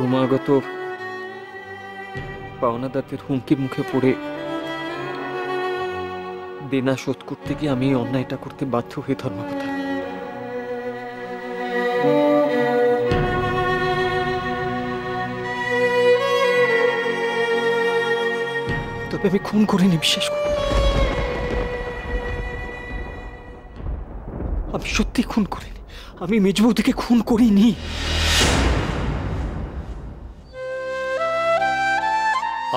ক্রমাগত পাওনাদারদের হুমকির মুখে পড়ে দেনা শোধ করতে গিয়ে আমি অন্যায়টা করতে বাধ্য হয়ে ধর্মকথা। তবে আমি খুন করিনি, বিশ্বাস করুন। আমি সত্যি খুন করিনি। আমি মেজবৌদিকে খুন করিনি।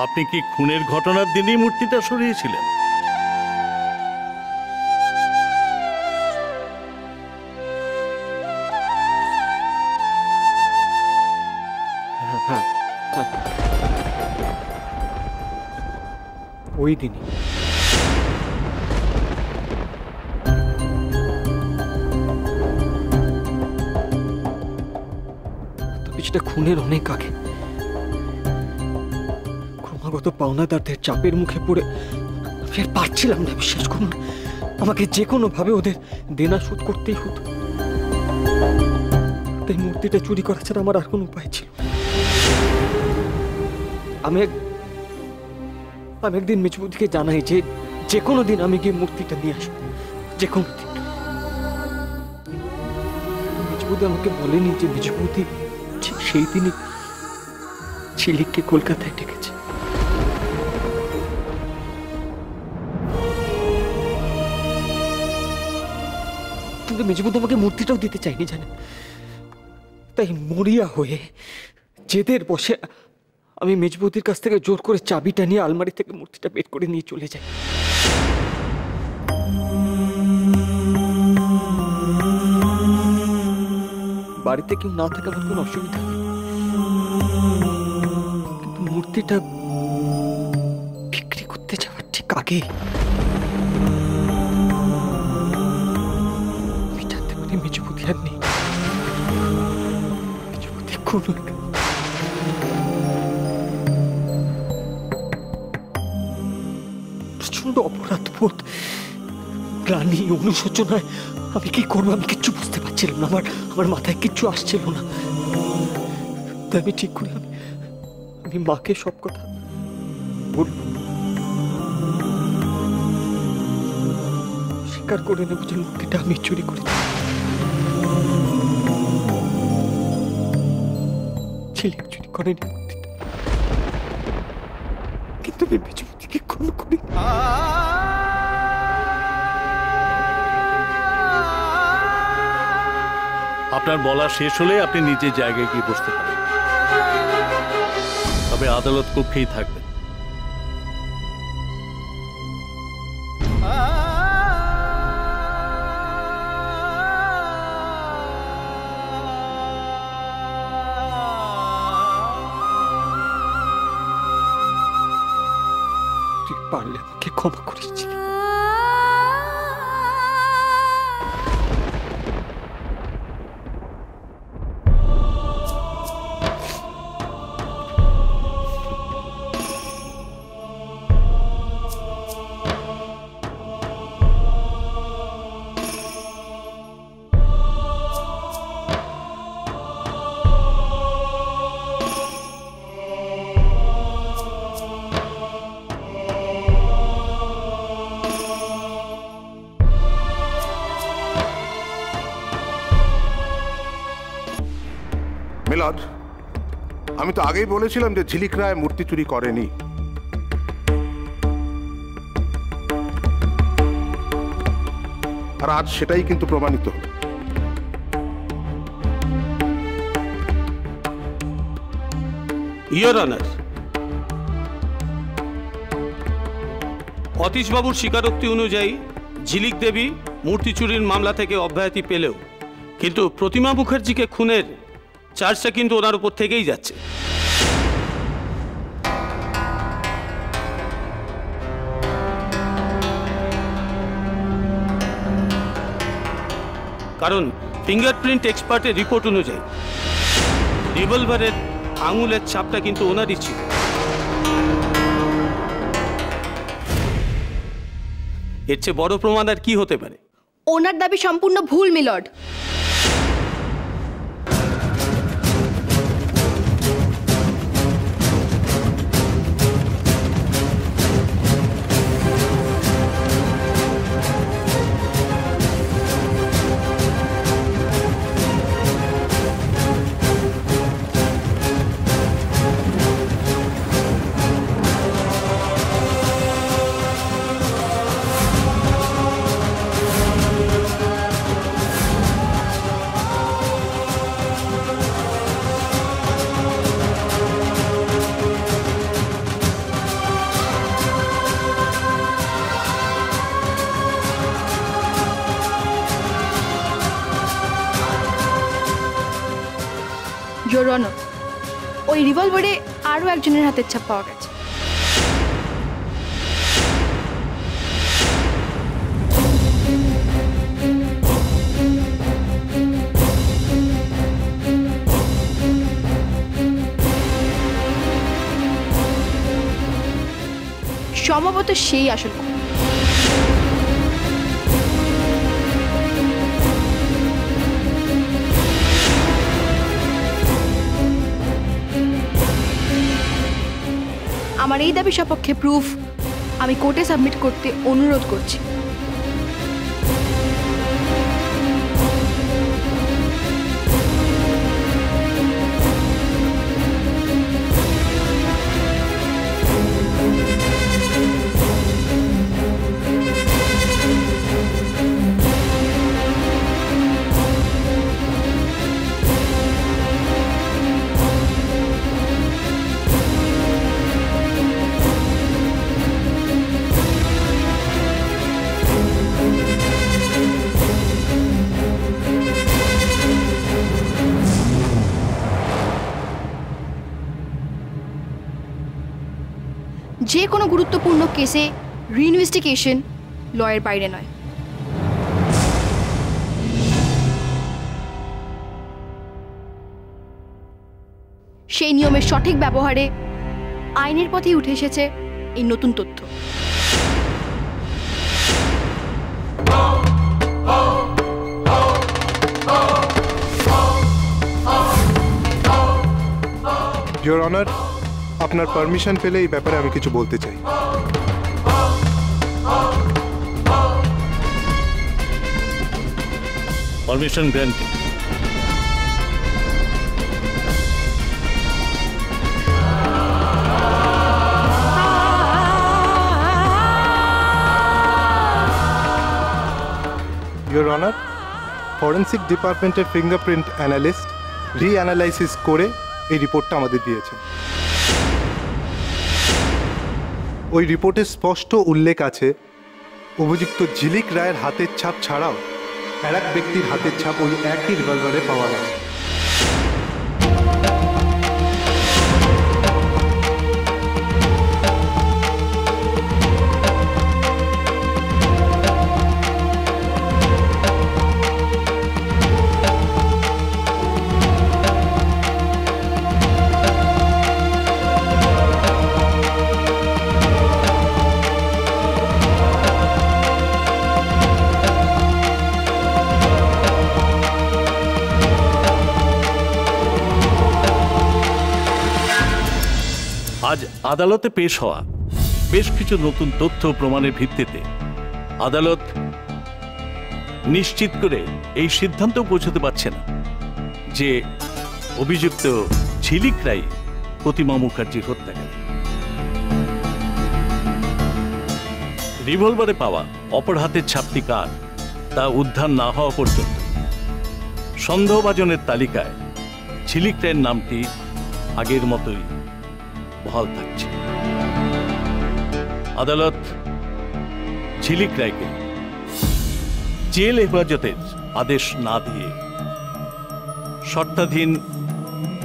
আপনি কি খুনের ঘটনার দিনই মূর্তিটা সরিয়েছিলেন? হ্যাঁ, ওই দিনই। তবে সেটা খুনের অনেক আগে। ক্রমাগত পাওনাদারদের চাপের মুখে পড়ে আমি আর পারছিলাম না, বিশ্বাস করুন। আমাকে যে কোনো ভাবে ওদের দেনা শোধ করতেই হতো। তাই মূর্তিটা চুরি করা ছাড়া আমার আর কোনো উপায় ছিল। আমি একদিন মেজবৌদিকে জানাই যে যে কোনো দিন আমি গিয়ে মূর্তিটা নিয়ে আসবো, যে কোনো দিন। মেজবৌদি আমাকে বলেনি যে মেজবৌদি ঠিক সেই দিনই ঝিলিককে কলকাতায় ডেকেছে। কিন্তু মেজবৌদি আমাকে মূর্তিটাও দিতে চাইনি, জানেন। তাই মরিয়া হয়ে জেদের বসে আমি মেজবৌদির কাছ থেকে জোর করে চাবিটা নিয়ে আলমারি থেকে মূর্তিটা বের করে নিয়ে চলে যাই। বাড়িতে কেউ না থাকা আমার কোনো অসুবিধা নেই, কিন্তু মূর্তিটা বিক্রি করতে যাওয়ার ঠিক আগে আমি জানতে পারি মেজবৌদি আর নেই। মেজবৌদি কোন প্রচন্ড অপরাধবোধ, গ্লানি, অনুশোচনায় আমি কি করবো আমি কিচ্ছু বুঝতে পারছিলাম না। আমার মাথায় কিচ্ছু আসছিল না। তাই আমি ঠিক করি আমি মাকে সব কথা বলব, স্বীকার করে নেব যে মূর্তিটা আমি চুরি করেছি। ঝিলিক চুরি করেনি মূর্তিটা, কিন্তু আমি মেজবৌদিকে খুন করি। আপনার বলা শেষ হলে আপনি নিজের জায়গায় গিয়ে বসতে পারেন, তবে আদালত কক্ষেই থাকবেন। তুই পারলে আমাকে ক্ষমা করেছি। মিলন, আমি তো আগেই বলেছিলাম যে ঝিলিক রায় মূর্তি চুরি করেনি। আর আজ সেটাই কিন্তু প্রমাণিত হলো। ইয়োর অনার, অতীশবাবুর স্বীকারোক্তি অনুযায়ী ঝিলিক দেবী মূর্তি চুরির মামলা থেকে অব্যাহতি পেলেও কিন্তু প্রতিমা মুখার্জিকে খুনের চার্জটা কিন্তু ওনার উপর থেকেই যাচ্ছে। কারণ ফিঙ্গারপ্রিন্ট এক্সপার্টের রিপোর্ট অনুযায়ী রিভলভারের আঙুলের ছাপটা কিন্তু ওনারই ছিল। এর চেয়ে বড় প্রমাণ আর কি হতে পারে? ওনার দাবি সম্পূর্ণ ভুল মিলর্ড। অনর, ওই রিভলভারে আরও একজনের হাতের ছাপ পাওয়া গেছে। সম্ভবত সেই আসল খুন। আমার এই দাবি সপক্ষে প্রুফ আমি কোর্টে সাবমিট করতে অনুরোধ করছি। যে কোনো গুরুত্বপূর্ণ কেসে রিইনভেস্টিগেশন লয়ের বাইরে নয়। সেই নিয়মের সঠিক ব্যবহারে আইনের পথেই উঠে এসেছে এই নতুন তথ্য। ইওর অনার, আপনার পারমিশন পেলে এই ব্যাপারে আমি কিছু বলতে চাই। Permission granted. Your honour, forensic ডিপার্টমেন্টের ফিঙ্গারপ্রিন্ট অ্যানালিস্ট রিঅ্যানালাইসিস করে এই রিপোর্টটা আমাদের দিয়েছেন। ওই রিপোর্টে স্পষ্ট উল্লেখ আছে অভিযুক্ত ঝিলিক রায়ের হাতের ছাপ ছাড়াও আর এক ব্যক্তির হাতের ছাপ ওই একই রিভলভারে পাওয়া গেছে। আজ আদালতে পেশ হওয়া বেশ কিছু নতুন তথ্য প্রমাণের ভিত্তিতে আদালত নিশ্চিত করে এই সিদ্ধান্ত পৌঁছতে পারছে না যে অভিযুক্ত ঝিলিক রায় প্রতিমা মুখার্জির হত্যাকারী। রিভলভারে পাওয়া অপর হাতের ছাপটি কার তা উদ্ধার না হওয়া পর্যন্ত সন্দেহভাজনের তালিকায় ঝিলিক রায়ের নামটি আগের মতোই বহাল থাকছে। আদালত ঝিলিক রায়কে জেল হেফাজতের আদেশ না দিয়ে শর্তাধীন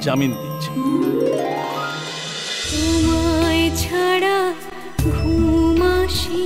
জামিন দিচ্ছে। তোমায় ছাড়া ঘুম আসি